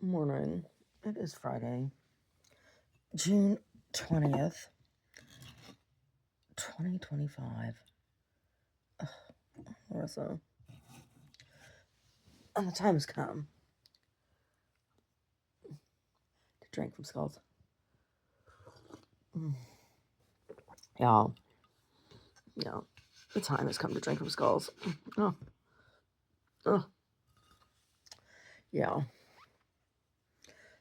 Morning. It is Friday, June 20th, 2025. Marissa. And the time has come to drink from skulls. Yeah. Yeah. The time has come to drink from skulls. Oh. Oh. Yeah.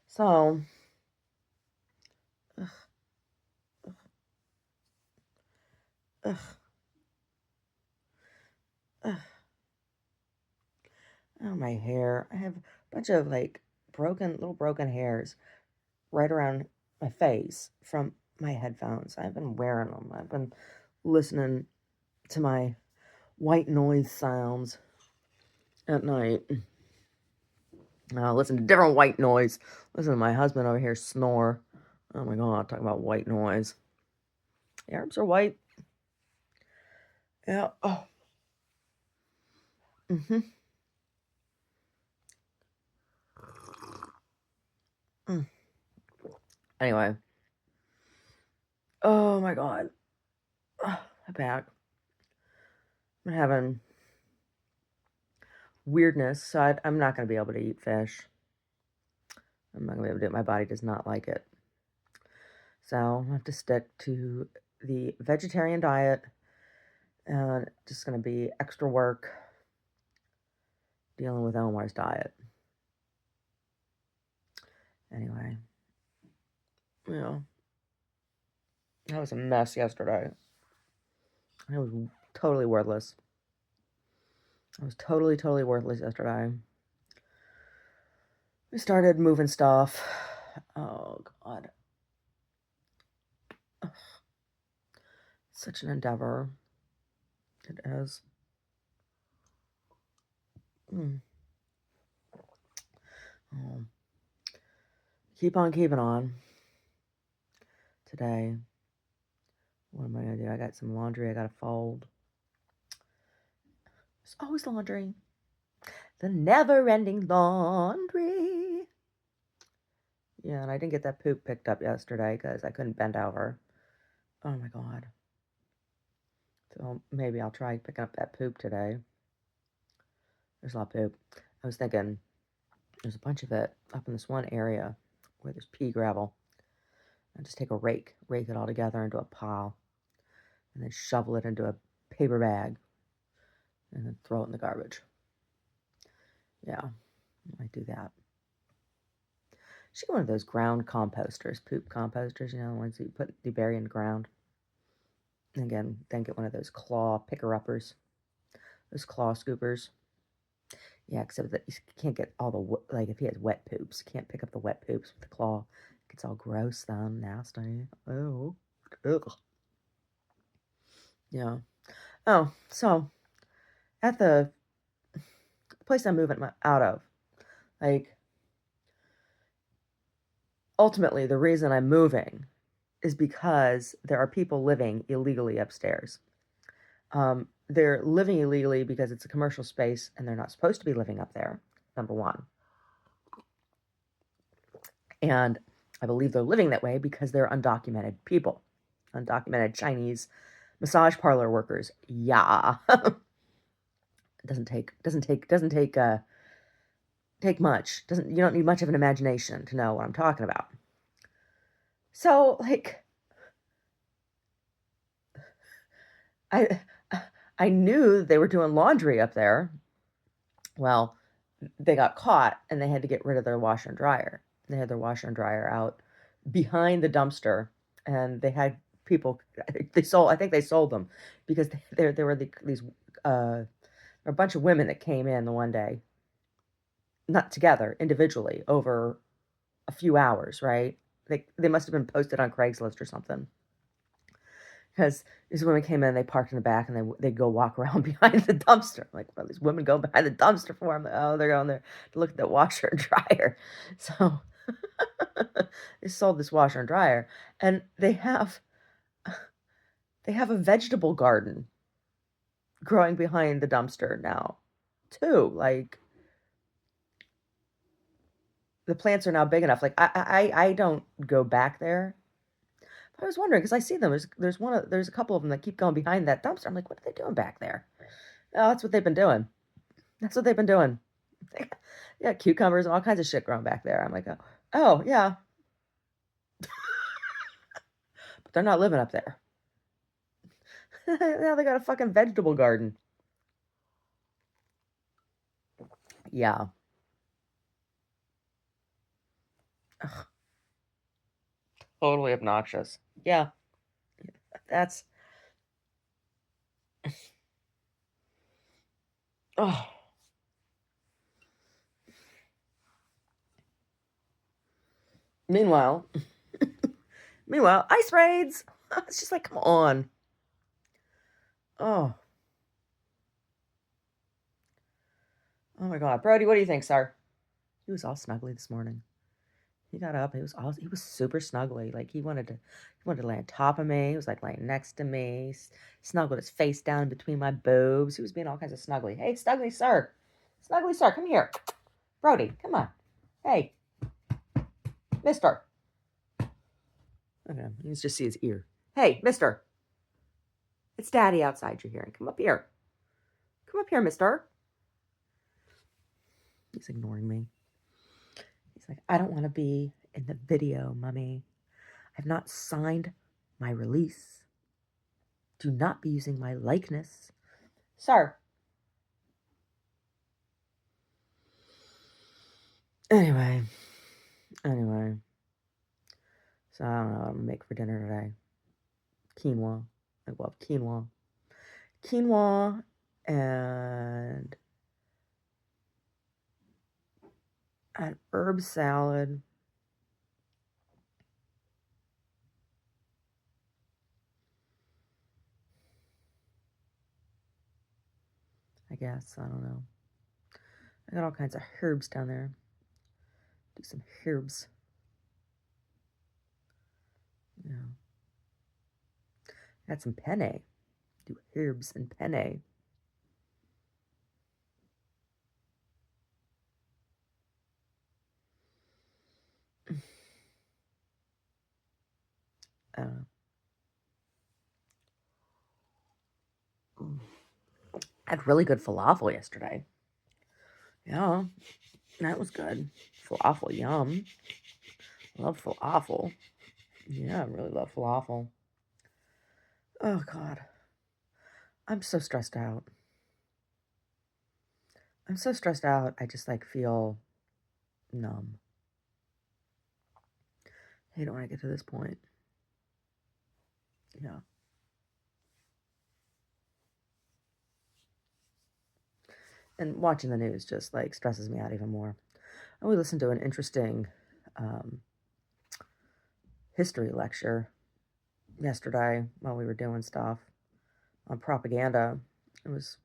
So. Ugh. Ugh. Ugh. Oh, my hair. I have a bunch of little broken hairs right around my face from my headphones. I've been wearing them. I've been listening to my white noise sounds at night. Listen to different white noise. Listen to my husband over here snore. Oh my god, talking about white noise. Arabs are white. Yeah. Oh. Mm-hmm. Mm. Anyway. Oh my god. My back. I'm having weirdness, so I'm not going to be able to eat fish. I'm not going to be able to do it. My body does not like it. So I have to stick to the vegetarian diet. And just going to be extra work dealing with Omar's diet. Anyway. Yeah. That was a mess yesterday. It was totally worthless. I was totally worthless yesterday. We started moving stuff. Oh, God. Ugh. Such an endeavor. It is. Mm. Oh. Keep on keeping on. Today. What am I going to do? I got some laundry I got to fold. There's always laundry. The never-ending laundry. Yeah, and I didn't get that poop picked up yesterday because I couldn't bend over. Oh, my God. So maybe I'll try picking up that poop today. There's a lot of poop. I was thinking there's a bunch of it up in this one area where there's pea gravel. I just take a rake it all together into a pile, and then shovel it into a paper bag, and then throw it in the garbage. Yeah, I might do that. Should get one of those ground composters, poop composters, the ones that you bury in the ground. And again, then get one of those claw picker-uppers, those claw scoopers. Yeah, except that you can't get all the, if he has wet poops, you can't pick up the wet poops with the claw. It gets all gross then, nasty. Oh, ugh. Yeah. Oh, so at the place I'm moving out of, ultimately the reason I'm moving is because there are people living illegally upstairs. They're living illegally because it's a commercial space and they're not supposed to be living up there, number one. And I believe they're living that way because they're undocumented people, undocumented Chinese massage parlor workers. Yeah. It take much. You don't need much of an imagination to know what I'm talking about. So, I I knew they were doing laundry up there. Well, they got caught and they had to get rid of their washer and dryer. They had their washer and dryer out behind the dumpster, and they had people. I think they sold them because there were these a bunch of women that came in the one day, not together, individually, over a few hours, right? They must have been posted on Craigslist or something. Because these women came in, they parked in the back, and they go walk around behind the dumpster. Like, what are these women going behind the dumpster for? I'm like, oh, they're going there to look at the washer and dryer. So they sold this washer and dryer, and they have a vegetable garden growing behind the dumpster now, too. the plants are now big enough. Like I don't go back there. But I was wondering because I see them. There's a couple of them that keep going behind that dumpster. I'm like, what are they doing back there? Oh, that's what they've been doing. That's what they've been doing. Yeah, cucumbers and all kinds of shit growing back there. I'm like, oh yeah, but they're not living up there. Now they got a fucking vegetable garden. Yeah. Ugh, totally obnoxious. Yeah, that's. Oh. Meanwhile, ice raids. It's just like, come on. Oh, oh my God, Brody, what do you think, sir? He was all snuggly this morning. He got up. He was super snuggly. Like he wanted to lay on top of me. He was like laying next to me, snuggled his face down between my boobs. He was being all kinds of snuggly. Hey, snuggly sir, come here, Brody, come on. Hey, Mister. Okay, you can just see his ear. Hey, Mister, it's Daddy outside. You're hearing? Come up here. Come up here, Mister. He's ignoring me. He's like, I don't want to be in the video, Mummy. I've not signed my release. Do not be using my likeness. Sir. Anyway. So I don't know what I'm gonna make for dinner today. Quinoa. I love quinoa. Quinoa and an herb salad. I guess. I don't know. I got all kinds of herbs down there. Do some herbs. Yeah. Got some penne. Do herbs and penne. I don't know. I had really good falafel yesterday. Yeah, that was good. Falafel, yum. Love falafel. Yeah, I really love falafel. Oh, God. I'm so stressed out. I'm so stressed out. I just like feel numb. I hate it when I get to this point. Yeah. And watching the news just like stresses me out even more. And we listened to an interesting history lecture yesterday while we were doing stuff on propaganda. It was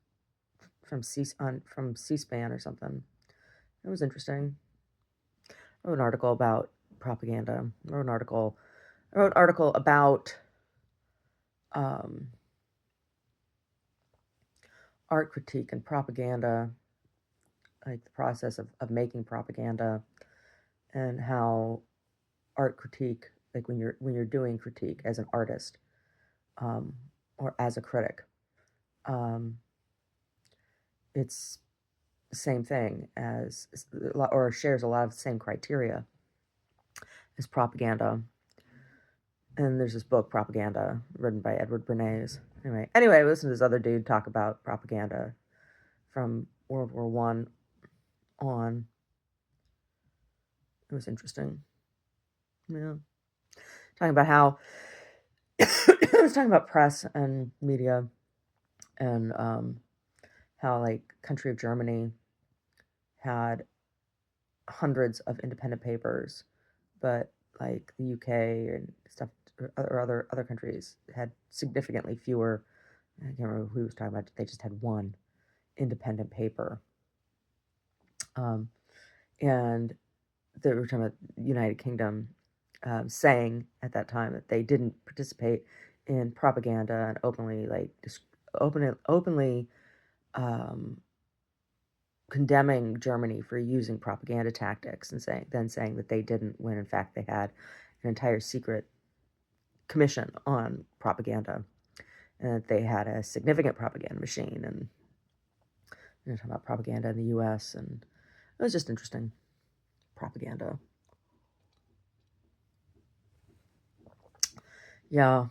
from C-SPAN or something. It was interesting. I wrote an article about propaganda. I wrote an article about art critique and propaganda, like the process of making propaganda, and how art critique, like when you're doing critique as an artist, or as a critic, um, it's the same thing as, or shares a lot of the same criteria as propaganda. And there's this book, Propaganda, written by Edward Bernays. Anyway, I listened to this other dude talk about propaganda from World War One on. It was interesting. Yeah, talking about how I was talking about press and media, and how like country of Germany had hundreds of independent papers, but like the UK and stuff, or other countries had significantly fewer. I can't remember who he was talking about. They just had one independent paper, and they were talking about United Kingdom, saying at that time that they didn't participate in propaganda and openly um, condemning Germany for using propaganda tactics and saying that they didn't, when in fact they had an entire secret commission on propaganda, and that they had a significant propaganda machine, and talking about propaganda in the U.S., and it was just interesting. Propaganda. Yeah.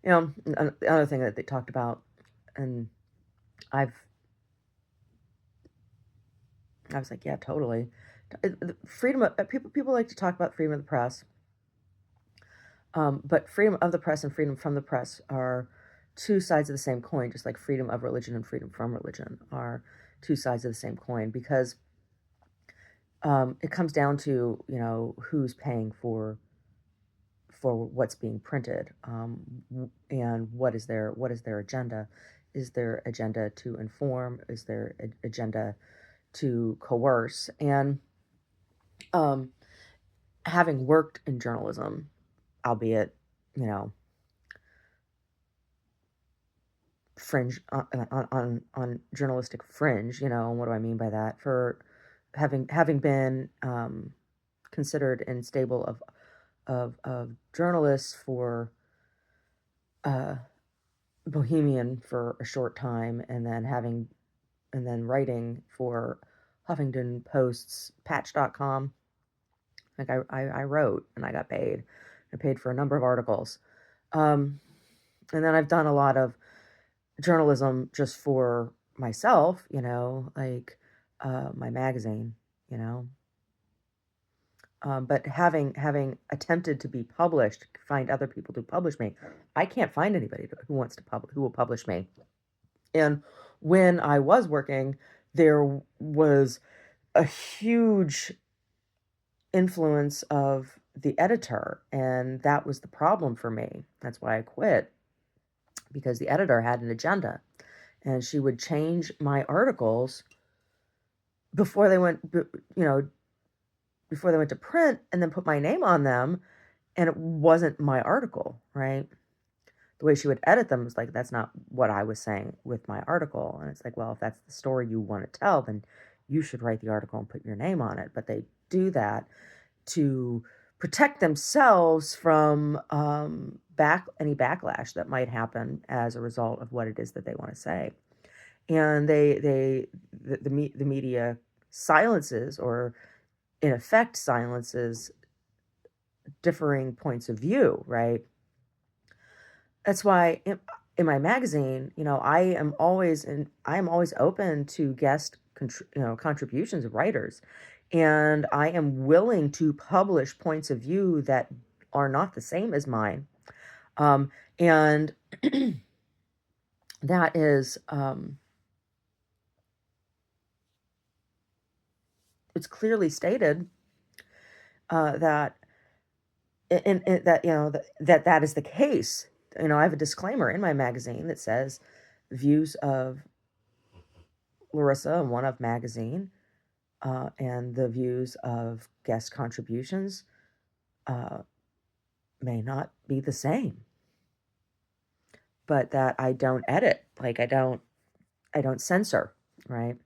Another thing that they talked about, and I was like, yeah, totally. Freedom of people like to talk about freedom of the press, but freedom of the press and freedom from the press are two sides of the same coin, just like freedom of religion and freedom from religion are two sides of the same coin, because it comes down to who's paying for what's being printed, and what is their agenda. Is their agenda to inform? Is their agenda to coerce? And having worked in journalism, albeit fringe, on journalistic fringe, what do I mean by that? For having been considered in stable of journalists for Bohemian for a short time, and then writing for Huffington Post's Patch.com. Like I wrote and I got paid. I paid for a number of articles. And then I've done a lot of journalism just for myself, like my magazine, you know. But having attempted to be published, find other people to publish me, I can't find anybody who will publish me. And when I was working, there was a huge influence of the editor, and that was the problem for me. That's why I quit, because the editor had an agenda, and she would change my articles before they went, before they went to print, and then put my name on them, and it wasn't my article, right? The way she would edit them was like, that's not what I was saying with my article. And it's like, well, if that's the story you want to tell, then you should write the article and put your name on it. But they do to protect themselves from any backlash that might happen as a result of what it is that they want to say. And the media silences, or in effect silences, differing points of view, right? That's why in my magazine, I am always open to guest contributions of writers, and I am willing to publish points of view that are not the same as mine. And that is, it's clearly stated that that is the case. I have a disclaimer in my magazine that says views of Larissa and One Of magazine, and the views of guest contributions may not be the same, but that I don't edit, like I don't censor, right?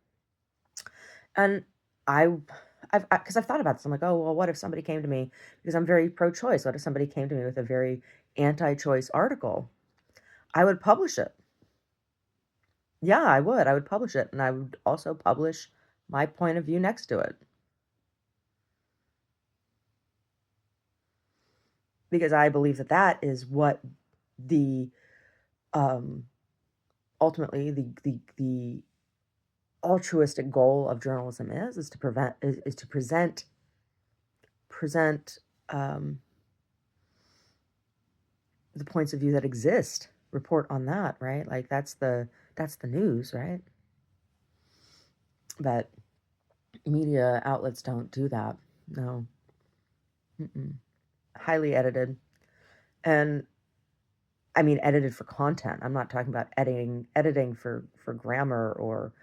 And because I've thought about this, I'm like, oh well, what if somebody came to me, because I'm very pro-choice? What if somebody came to me with a very anti-choice article? I would publish it. Yeah, I would publish it, and I would also publish my point of view next to it, because I believe that is what the ultimately the altruistic goal of journalism is to present the points of view that exist, report on that, right? Like that's the news, right? But media outlets don't do that. No. Mm-mm. Highly edited. And I mean edited for content. I'm not talking about editing for grammar or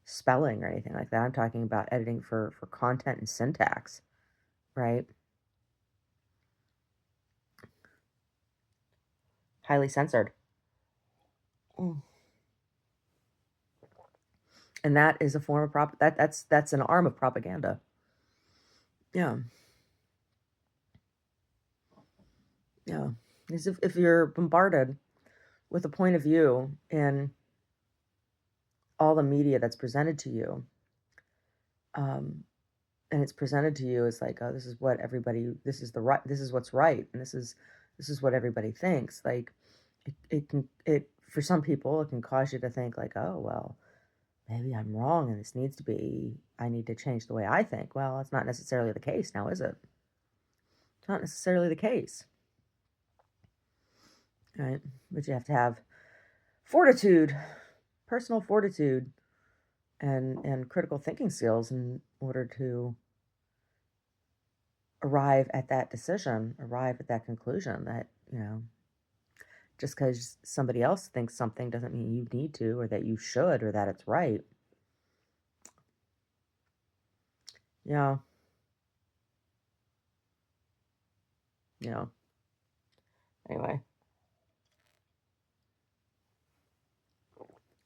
spelling or anything like that. I'm talking about editing for content and syntax, right? Highly censored. Mm. And that is a form of that's an arm of propaganda. Yeah. Yeah. Because if you're bombarded with a point of view in all the media that's presented to you, um, and it's presented to you as like, oh, this is what everybody, this is what's right, and this is what everybody thinks. Like, it can it for some people it can cause you to think like, oh well, maybe I'm wrong, and I need to change the way I think. Well, that's not necessarily the case now, is it? It's not necessarily the case, right? But you have to have fortitude, personal fortitude, and critical thinking skills in order to arrive at that decision, arrive at that conclusion that, just because somebody else thinks something doesn't mean you need to, or that you should, or that it's right. Yeah. Yeah. Anyway.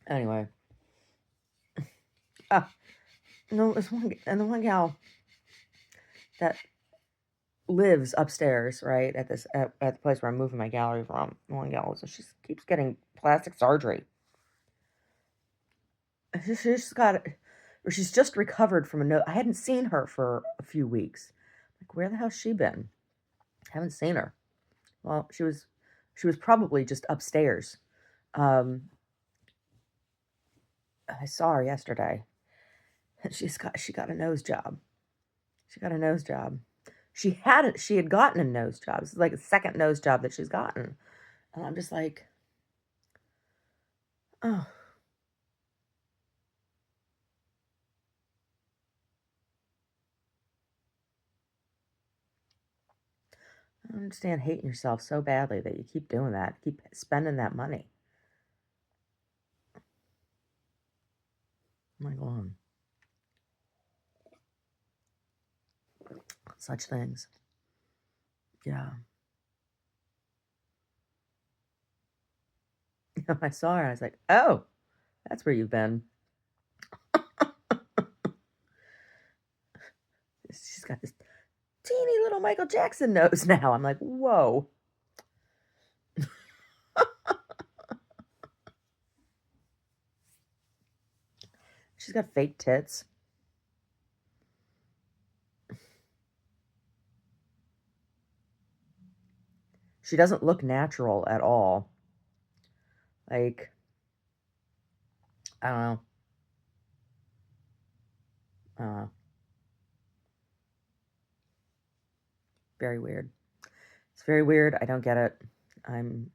Anyway. Ah, no, the one gal that lives upstairs, right, at the place where I'm moving my gallery from. The one gal, so she keeps getting plastic surgery. She's got, or she's just recovered from a nose. I hadn't seen her for a few weeks. Like, where the hell's she been? Haven't seen her. Well, she was probably just upstairs. Um, I saw her yesterday. She got a nose job. She got a nose job. She had gotten a nose job. This is like a second nose job that she's gotten. And I'm just like, oh, I don't understand hating yourself so badly that you keep doing that, keep spending that money. My God. Such things. Yeah. I saw her. I was like, oh, that's where you've been. She's got this teeny little Michael Jackson nose now. I'm like, whoa. She's got fake tits. She doesn't look natural at all. Like, I don't know. Uh, Very weird. It's very weird. I don't get it. I'm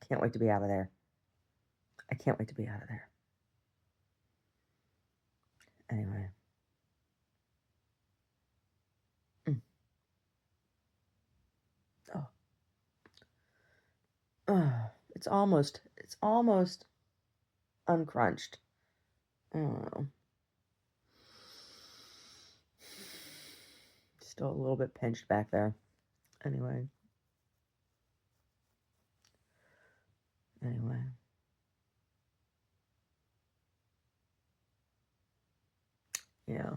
Can't wait to be out of there. I can't wait to be out of there. Anyway. Mm. Oh. It's almost uncrunched. I don't know. Still a little bit pinched back there. Anyway. Anyway. Yeah.